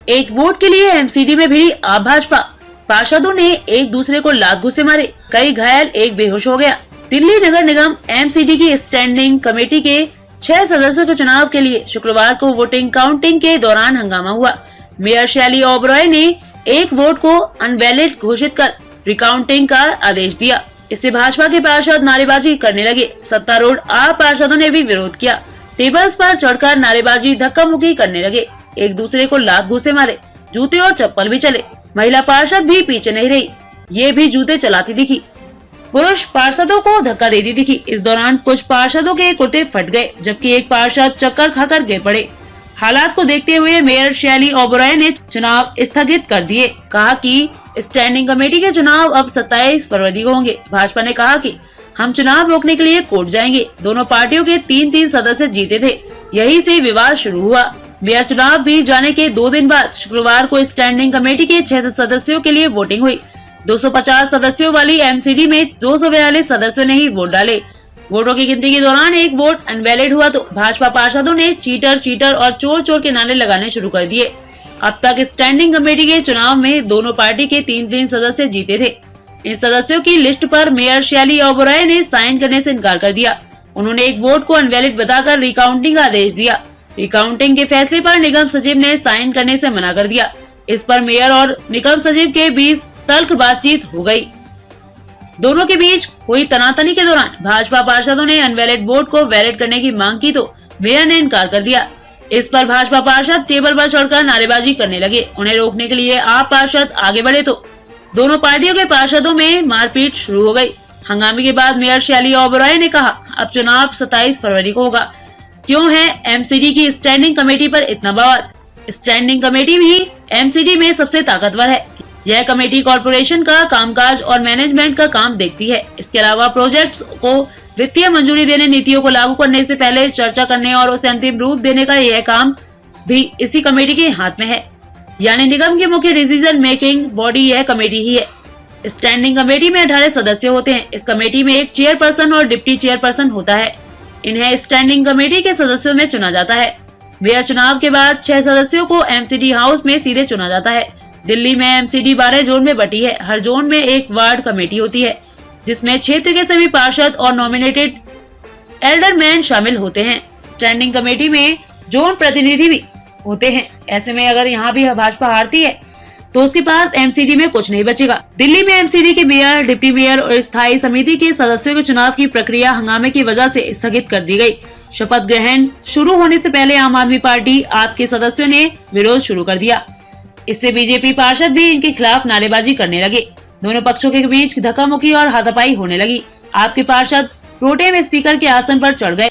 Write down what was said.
एक वोट के लिए एमसीडी में भिड़ी आप भाजपा। पार्षदों ने एक दूसरे को लात घुसे मारे, कई घायल, एक बेहोश हो गया। दिल्ली नगर निगम एमसीडी की स्टैंडिंग कमेटी के 6 सदस्यों के चुनाव के लिए शुक्रवार को वोटिंग काउंटिंग के दौरान हंगामा हुआ। मेयर शैली ओबरॉय ने एक वोट को अनवैलिड घोषित कर रिकाउंटिंग का आदेश दिया। इससे भाजपा के पार्षद नारेबाजी करने लगे। सत्तारूढ़ आप पार्षदों ने भी विरोध किया। टेबल्स पर चढ़कर नारेबाजी, धक्का मुक्की करने लगे, एक दूसरे को लात घूसे मारे, जूते और चप्पल भी चले। महिला पार्षद भी पीछे नहीं रही, ये भी जूते चलाती दिखी। पुरुष पार्षदों को धक्का देती दिखी। इस दौरान कुछ पार्षदों के कुर्ते फट गए, जबकि एक पार्षद चक्कर खाकर गिर पड़े। हालात को देखते हुए मेयर शैली ओबरॉय ने चुनाव स्थगित कर दिए। कहा कि स्टैंडिंग कमेटी के चुनाव अब 27 फरवरी को होंगे। भाजपा ने कहा कि हम चुनाव रोकने के लिए कोर्ट जाएंगे। दोनों पार्टियों के 3-3 सदस्य जीते थे, यही से विवाद शुरू हुआ। मेयर चुनाव भी जाने के 2 दिन बाद शुक्रवार को स्टैंडिंग कमेटी के 6 सदस्यों के लिए वोटिंग हुई। 250 सदस्यों वाली एमसीडी में 242 सदस्यों ने ही वोट डाले। वोटों की गिनती के दौरान एक वोट अनवैलिड हुआ तो भाजपा पार्षदों ने चीटर चीटर और चोर चोर के नारे लगाने शुरू कर दिए। अब तक स्टैंडिंग कमेटी के चुनाव में दोनों पार्टी के 3-3 सदस्य जीते थे। इन सदस्यों की लिस्ट पर मेयर शैली ओबरॉय ने साइन करने से इनकार कर दिया। उन्होंने एक वोट को अनवैलिड बताकर रिकाउंटिंग का आदेश दिया। रिकाउंटिंग के फैसले पर निगम सचिव ने साइन करने से मना कर दिया। इस पर मेयर और निगम सचिव के बीच तल्ख बातचीत हो गई। दोनों के बीच हुई तनातनी के दौरान भाजपा पार्षदों ने अनवैलिड वोट को वैलिड करने की मांग की तो मेयर ने इनकार कर दिया। इस पर भाजपा पार्षद टेबल पर चढ़कर नारेबाजी करने लगे। उन्हें रोकने के लिए आप पार्षद आगे बढ़े तो दोनों पार्टियों के पार्षदों में मारपीट शुरू हो गई। हंगामे के बाद मेयर शैली ओबरॉय ने कहा, अब चुनाव 27 फरवरी को होगा। क्यों है एमसीडी की स्टैंडिंग कमेटी पर इतना बवाल? स्टैंडिंग कमेटी भी एमसीडी में सबसे ताकतवर है। यह कमेटी कॉरपोरेशन का कामकाज और मैनेजमेंट का काम देखती है। इसके अलावा प्रोजेक्ट्स को वित्तीय मंजूरी देने, नीतियों को लागू करने से पहले चर्चा करने और उसे अंतिम रूप देने का यह काम भी इसी कमेटी के हाथ में है। यानी निगम की मुख्य डिसीजन मेकिंग बॉडी यह कमेटी ही है। स्टैंडिंग कमेटी में 18 सदस्य होते हैं। इस कमेटी में एक चेयरपर्सन और डिप्टी चेयरपर्सन होता है। इन्हें स्टैंडिंग कमेटी के सदस्यों में चुना जाता है। मेयर चुनाव के बाद 6 सदस्यों को एमसीडी हाउस में सीधे चुना जाता है। दिल्ली में एमसीडी 12 जोन में बटी है। हर जोन में एक वार्ड कमेटी होती है, जिसमें क्षेत्र के सभी पार्षद और नॉमिनेटेड एल्डरमैन शामिल होते हैं। स्टैंडिंग कमेटी में जोन प्रतिनिधि भी होते हैं। ऐसे में अगर यहाँ भी भाजपा हारती है तो उसके पास एमसीडी में कुछ नहीं बचेगा। दिल्ली में एमसीडी के मेयर, डिप्टी मेयर और स्थायी समिति के सदस्यों के चुनाव की प्रक्रिया हंगामे की वजह से स्थगित कर दी गई। शपथ ग्रहण शुरू होने से पहले आम आदमी पार्टी आप के सदस्यों ने विरोध शुरू कर दिया। इससे बीजेपी पार्षद भी इनके खिलाफ नारेबाजी करने लगे। दोनों पक्षों के बीच धक्का मुक्की और हाथापाई होने लगी। आपके पार्षद प्रोटेम स्पीकर के आसन पर चढ़ गए।